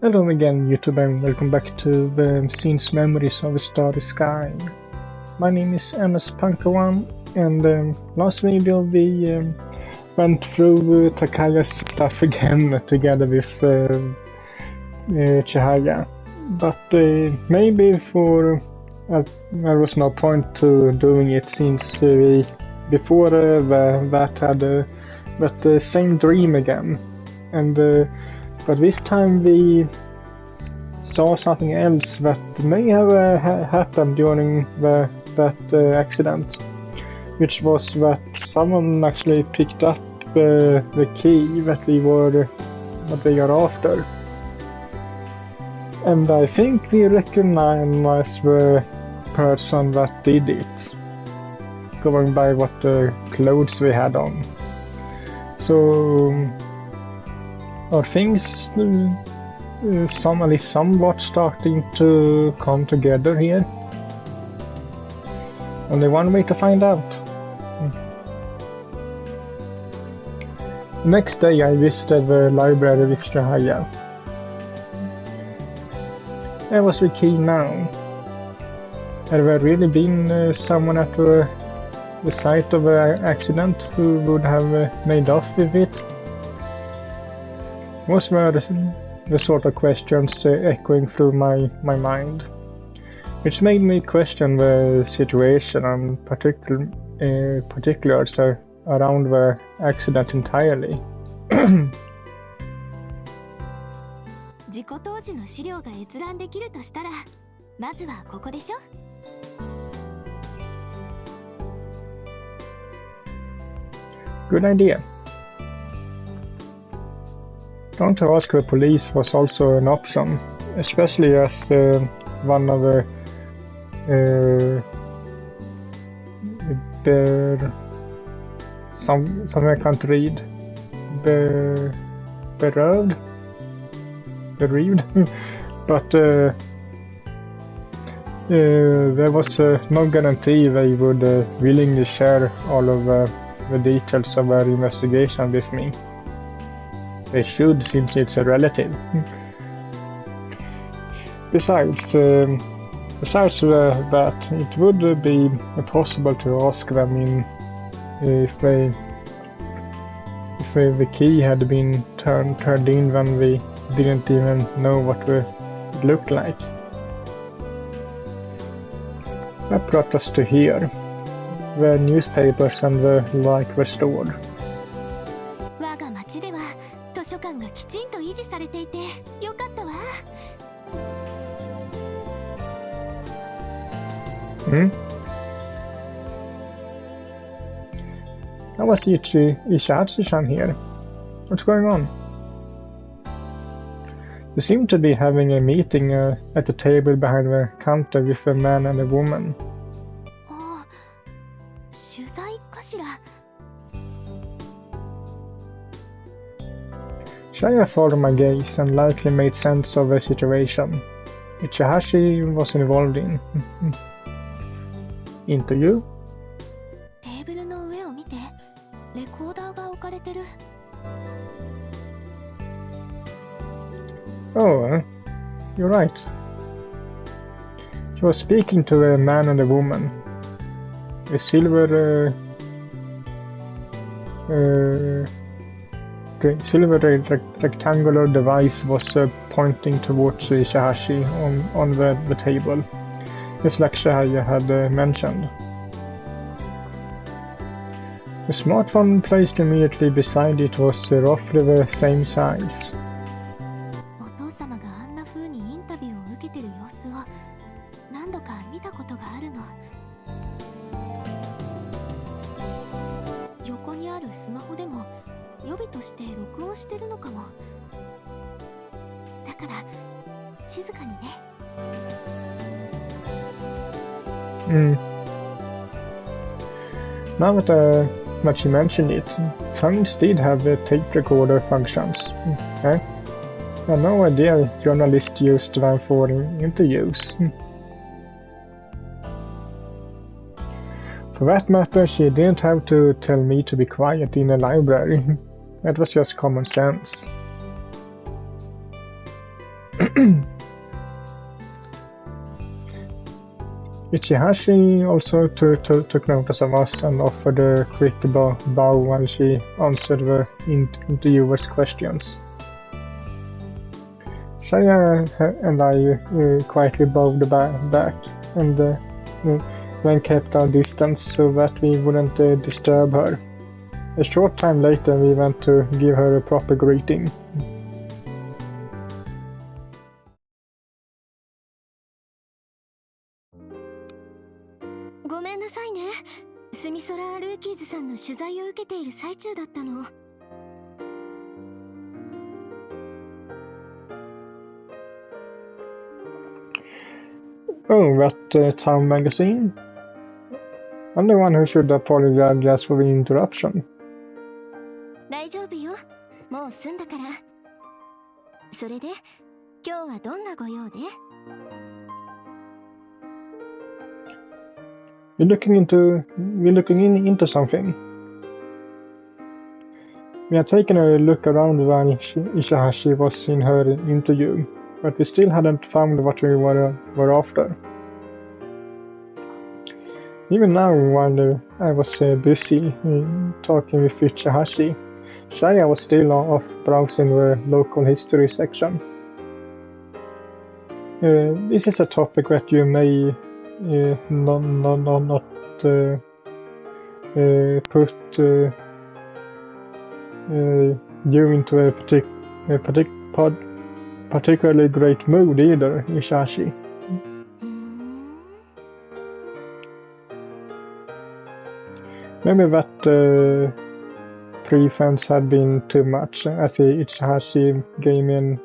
Hello again YouTube and welcome back to the Scenes Memories of a Starry Sky. My name is MS-Punker1 and last video we went through Takaya's stuff again together with Chihaya. But maybe there was no point to doing it since we before that had the same dream again. And but this time we saw something else that may have happened during that accident, which was that someone actually picked up the key that we are after. And I think we recognize the person that did it, going by what clothes we had on. So are things somewhat starting to come together here? Only one way to find out. Next day I visited the library with Chihaya. Where was the key now? Had there really been someone at the site of the accident who would have made off with it? Those were the sort of questions echoing through my mind, which made me question the situation and particulars around the accident entirely. 事故当時の資料が閲覧できるとしたら、まずはここでしょ。Good idea. Don't ask the police was also an option, especially as one of something I can't read. Bereaved, but there was no guarantee they would willingly share all of the details of their investigation with me. They should, since it's a relative. Besides that, it would be possible to ask them if the key had been turned in when we didn't even know what it looked like. That brought us to here. The newspapers and the light were stored. 我が町では図書館がきちんと維持されていてよかったわ。How was Ishihachi-chan here? What's going on? You seem to be having a meeting at the table behind the counter with a man and a woman. あ、取材かしら。Shaya followed my gaze and likely made sense of the situation Ichihashi was involved in. Interview? テーブルの上を見て、レコーダーが置かれてる。Oh, you're right. She was speaking to a man and a woman. A silver rectangular device was pointing towards Ishihashi on the table, just like Chihaya had mentioned. The smartphone placed immediately beside it was roughly the same size. お父様があんな風にインタビューを受けてる様子を何度か見たことがあるの。横にあるスマホでも予備として録音してるのかも。だから静かにね。Now that you mentioned it, phones did have tape recorder functions. I had no idea journalists used them for interviews. For that matter, she didn't have to tell me to be quiet in a library. That was just common sense. Ichihashi also took notice of us and offered a quick bow while she answered the interviewer's questions. Shaya and I quietly bowed back and then kept our distance so that we wouldn't disturb her. A short time later we went to give her a proper greeting. Oh, that town magazine? I'm the one who should apologize for the interruption. 大丈夫よ。もう済んだから。それで、今日はどんなご用で？ We're looking into something. We had taken a look around while Ishihashi was in her interview, but we still hadn't found what we were after. Even now, while I was busy talking with Ichihashi, Shaya was still off browsing the local history section. This is a topic that you may not put you into a particularly great mood either, Ishihashi. Maybe that pretense had been too much, as Ichihashi gave me an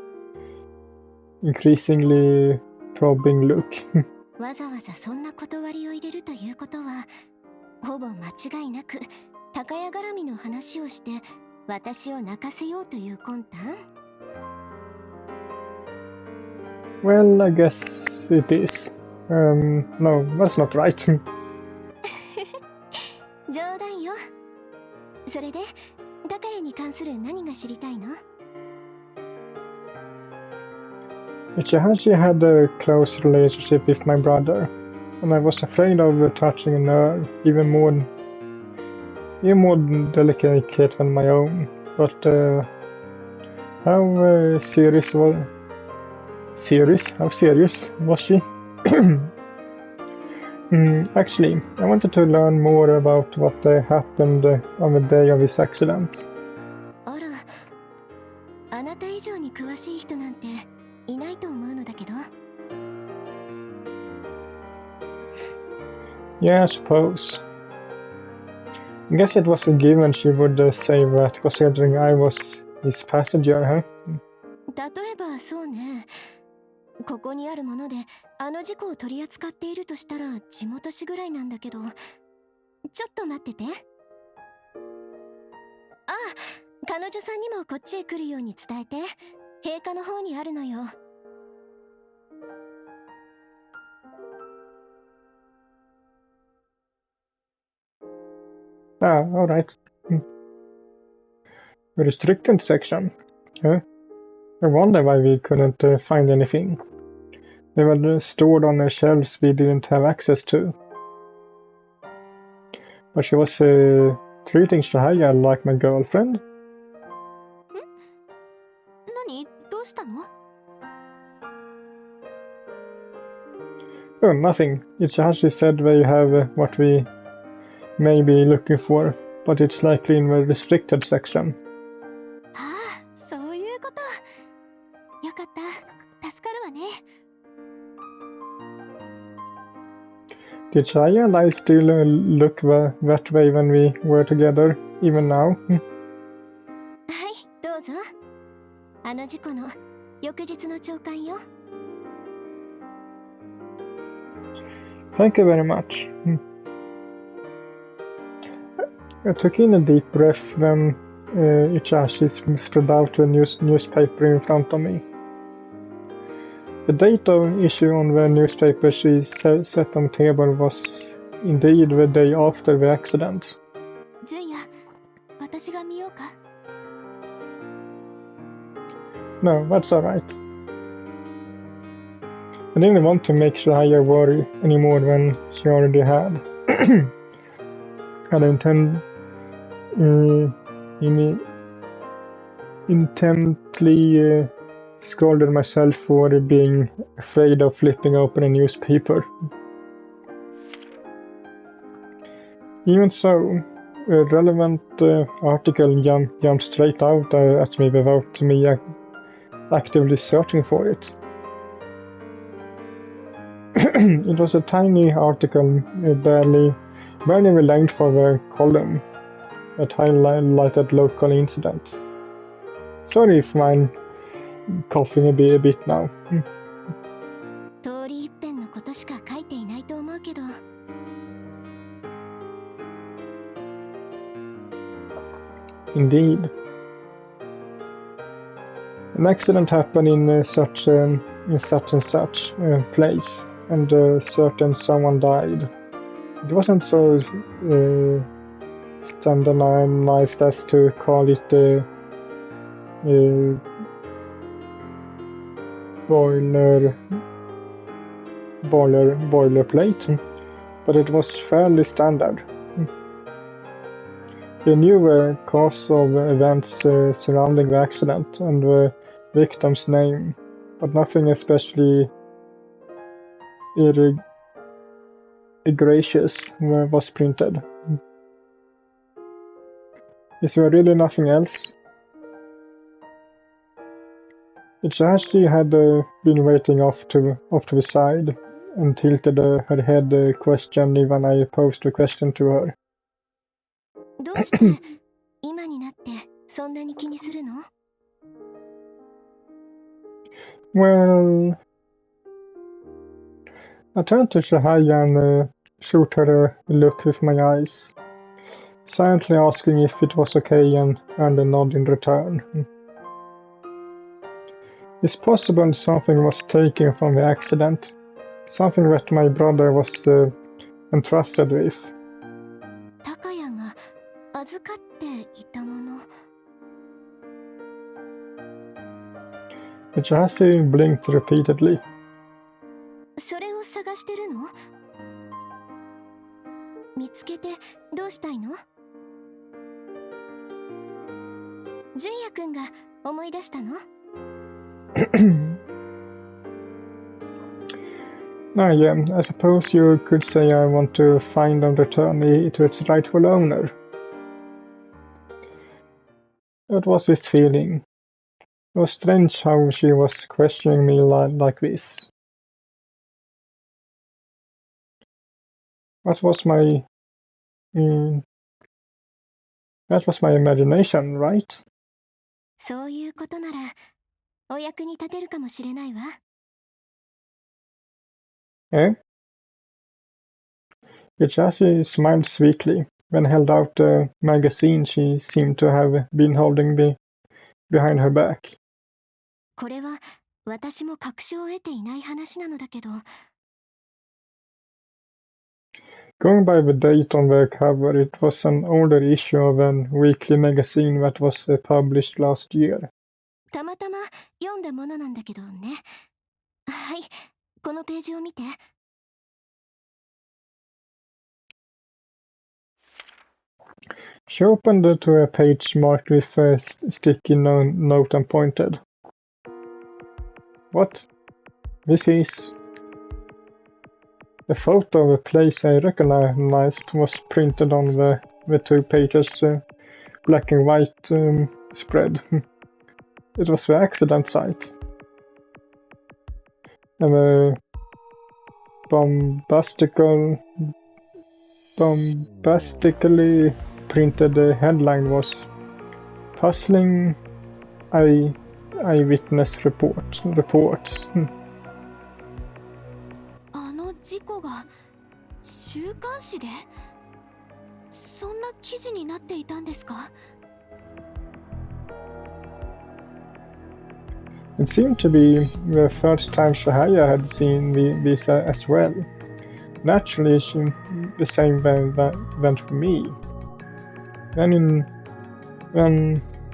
increasingly probing look. わざわざそんな断りを入れるということは、ほぼ間違いなく高谷絡みの話をして私を泣かせようという魂胆？ Well, I guess it is. No, that's not right. 冗談よ。それで、高谷に関する何が知りたいの？ Ichihashi had a close relationship with my brother, and I was afraid of touching a nerve even more delicate than my own. But how serious was she? Actually, I wanted to learn more about what happened on the day of his accident. あら、あなた以上に詳しい人なんていないと思うのだけど。 Yeah, I suppose. I guess it was a given she would say that, considering I was his passenger, huh? 例えばそうね。ここにあるものであの事故を取り扱っているとしたら地元紙ぐらいなんだけど。ちょっと待ってて。あ、彼女さんにもこっちへ来るように伝えて。陛下の方にあるのよ。Ah, alright. The restricted section. Huh? I wonder why we couldn't find anything. They were stored on the shelves we didn't have access to. But she was treating Shahaya like my girlfriend? 何？どうしたの？ Oh, nothing. Ichihashi said they have what we may be looking for, but it's likely in the restricted section. ああ、そういうこと。よかった。助かるわね。 Did Shaya and I still look that way when we were together, even now? はい、どうぞ。あの事故の翌日の朝刊よ。 Thank you very much. I took in a deep breath when Ichihashi spread out a newspaper in front of me. The date of issue on the newspaper she set on the table was indeed the day after the accident. 純也、私が見ようか？ No, that's alright. I didn't want to make Shahaya worry anymore when she already had. Intently scolded myself for being afraid of flipping open a newspaper. Even so, a relevant article jumped straight out at me without me actively searching for it. It was a tiny article, barely the length of a column, that highlighted local incidents. Sorry if I'm coughing a bit now. 通り一遍のことしか書いていないと思うけど。Indeed. An accident happened in such and such place, and certain someone died. It wasn't so standardized as to call it boilerplate, but it was fairly standard. They knew the cause of events surrounding the accident and the victim's name, but nothing especially egregious was printed. Is there really nothing else? She had been waiting off to the side and tilted her head questioningly when I posed a question to her. どうして今になってそんなに気にするの? Well, I turned to Shahaya and shot her a look with my eyes, silently asking if it was okay and earned a nod in return. It's possible something was taken from the accident, something that my brother was entrusted with. 高谷が預かっていたもの。Jahasi blinked repeatedly. それを探してるの？見つけてどうしたいの？純也くんが思い出したのYeah, I suppose you could say I want to find and return it to its rightful owner. What was this feeling? It was strange how she was questioning me like this. That was my imagination, right? そういうことならお役に立てるかもしれないわ。Eh? Yajashi smiled sweetly when held out the magazine she seemed to have been holding behind her back. これは私も確証を得ていない話なのだけど。Going by the date on the cover, it was an older issue of an weekly magazine that was published last year. たまたま読んだものなんだけどね。はい、このページを見て。She opened to a page marked with a sticky note and pointed. What? This is... The photo of a place I recognized was printed on the 2 pages black and white spread. It was the accident site. And the bombastically printed headline was Puzzling Eyewitness Reports. あの事故が週刊誌でそんな記事になっていたんですか? It seemed to be the first time Shahaya had seen these as well. Naturally, the same went for me. When in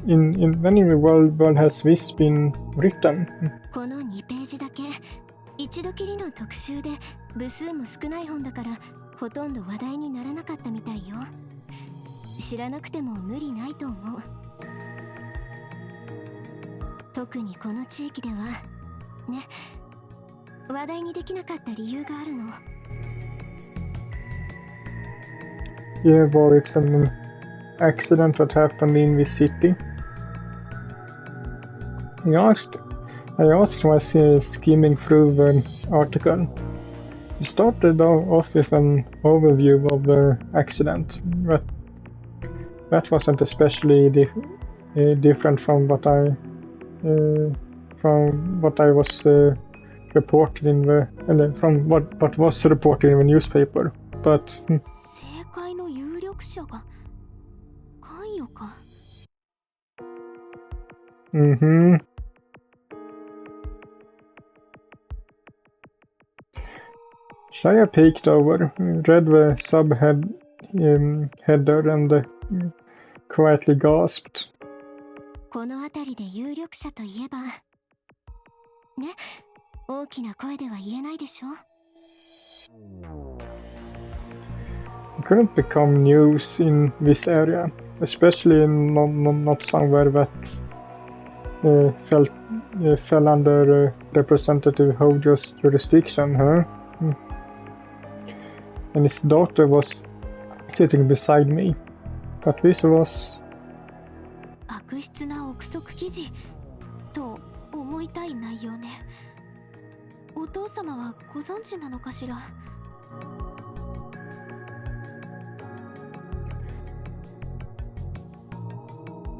the world has this been written? この2ページだけ一度きりの特集で部数も少ない本だからほとんど話題にならなかったみたいよ。知らなくても無理ないと思う。特にこの地域ではね、話題にできなかった理由があるの。Yeah, well, it's an accident that happened in this city. I asked my skimming through the article. It started off with an overview of the accident, but that wasn't especially different from what I was reported in from what was reported in the newspaper. But 政界の有力者が関与か。Shia peeked over, read the header and quietly gasped. この辺りで有力者といえばね、大きな声では言えないでしょ。It couldn't become news in this area, especially not somewhere that fell under Representative Hojo's jurisdiction, huh? And his daughter was sitting beside me, but this was... 悪質な憶測記事と思いたい内容ね。お父様はご存知なのかしら。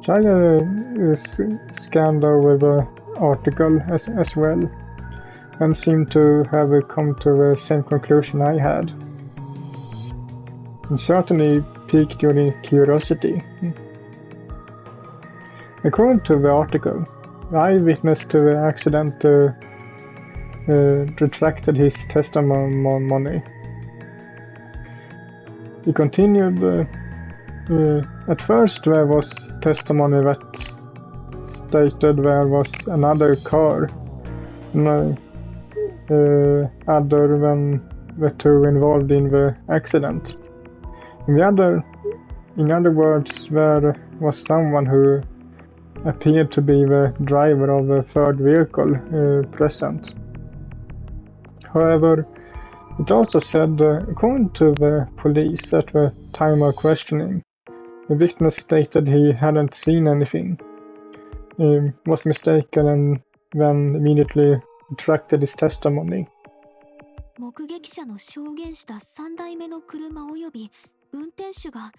Shia scanned over the article as well, and seemed to have come to the same conclusion I had. It certainly piqued your curiosity. According to the article, the eyewitness to the accident retracted his testimony. He continued, at first there was testimony that stated there was another car, other than the two involved in the accident. In other words, there was someone who appeared to be the driver of the third vehicle present. However, it also said, according to the police at the time of questioning, the witness stated he hadn't seen anything, was mistaken, and then immediately retracted his testimony. 目撃者の証言した3台目の車及び運転手が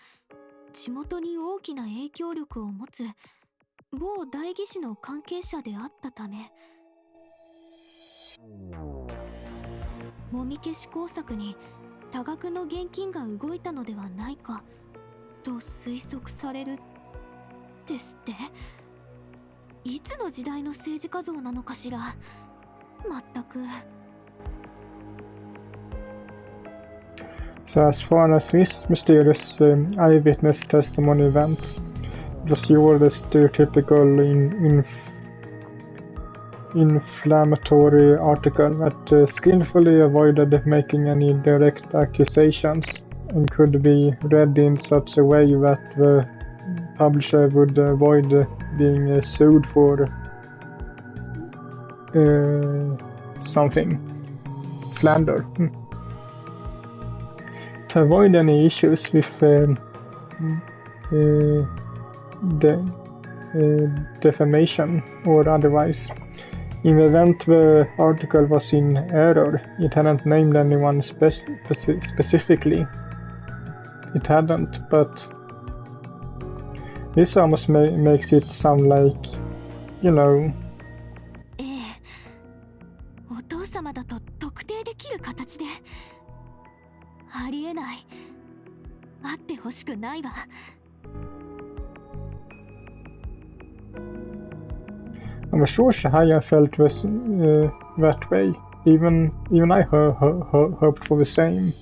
地元に大きな影響力を持つ某代議士の関係者であったため、もみ消し工作に多額の現金が動いたのではないかと推測されるですって。いつの時代の政治家像なのかしら。まったく。So as far as this mysterious eyewitness testimony went, it was your stereotypical inflammatory article that skillfully avoided making any direct accusations and could be read in such a way that the publisher would avoid being sued for something. Slander. To avoid any issues with defamation or otherwise. In the event the article was in error, it hadn't named anyone specifically. It hadn't, but this almost makes it sound like, you know... お父様だと特定できる形で。ありえない。あってほしくないわ。I'm sure Shahaya felt that way. Even I hoped for the same.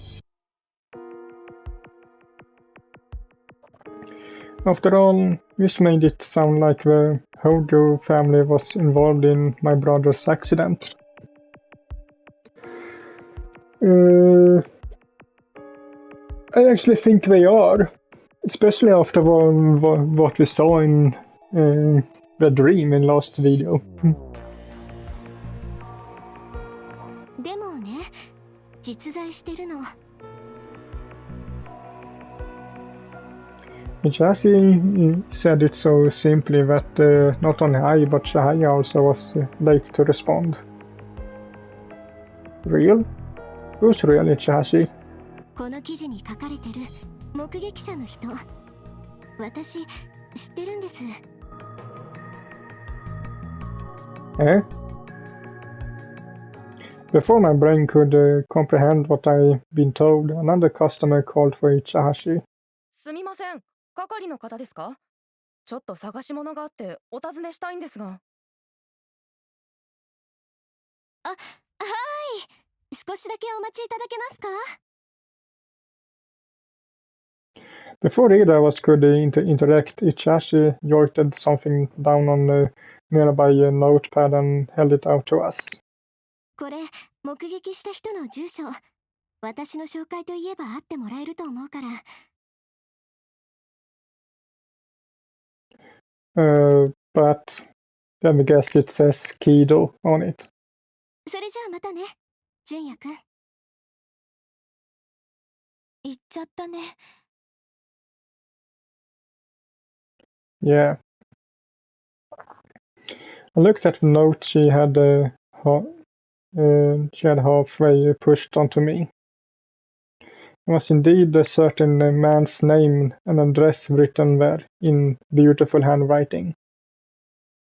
After all, this made it sound like the Hojo family was involved in my brother's accident. I actually think they are, especially after what we saw in the dream in last video. でもね、実在してるの。Jazzy said it so simply that not only I but Shahaya also was late to respond. Real? Who's really Jazzy? この記事に書かれてる目撃者の人、私知ってるんです。Eh? Before my brain could comprehend what I'd been told, another customer called for Ichihashi. すみません、係の方ですか？ちょっと探し物があってお尋ねしたいんですが。はい、少しだけお待ちいただけますか？ Before either of us could interact, Ichihashi jotted something down on a nearby notepad and held it out to us. これ、目撃した人の住所。私の紹介といえば会ってもらえると思うから。But let me guess it says Kido on it. それじゃあまたね、純也くん。行っちゃったね。Yeah. I looked at the note she had halfway pushed onto me. It was indeed a certain man's name and address written there in beautiful handwriting.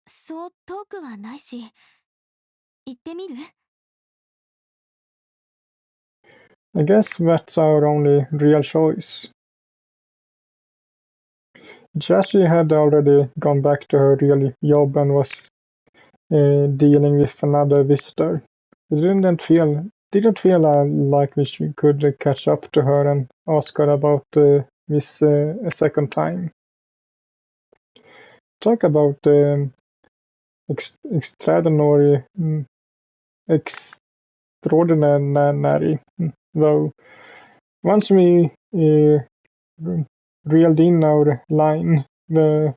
そう遠くはないし、行ってみる？ I guess that's our only real choice. Jessie had already gone back to her real job and was dealing with another visitor. It didn't feel like we could catch up to her and ask her about this a second time. Talk about extraordinary, though. Once we reeled in our line, the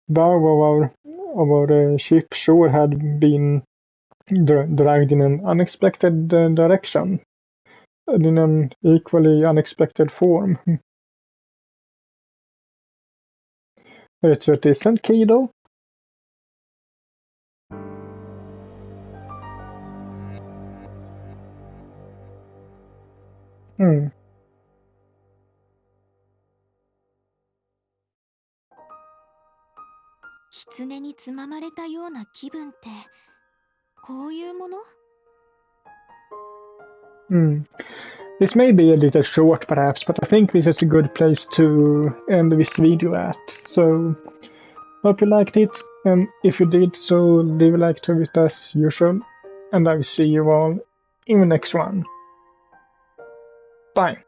bow of our ship sure had been dragged in an unexpected direction, and in an equally unexpected form. So it isn't Kido? Hmm. 狐につままれたような気分ってこういうもの？ This may be a little short perhaps, but I think this is a good place to end this video at. So, hope you liked it, and if you did, so leave a like to it as usual, and I will see you all in the next one. Bye!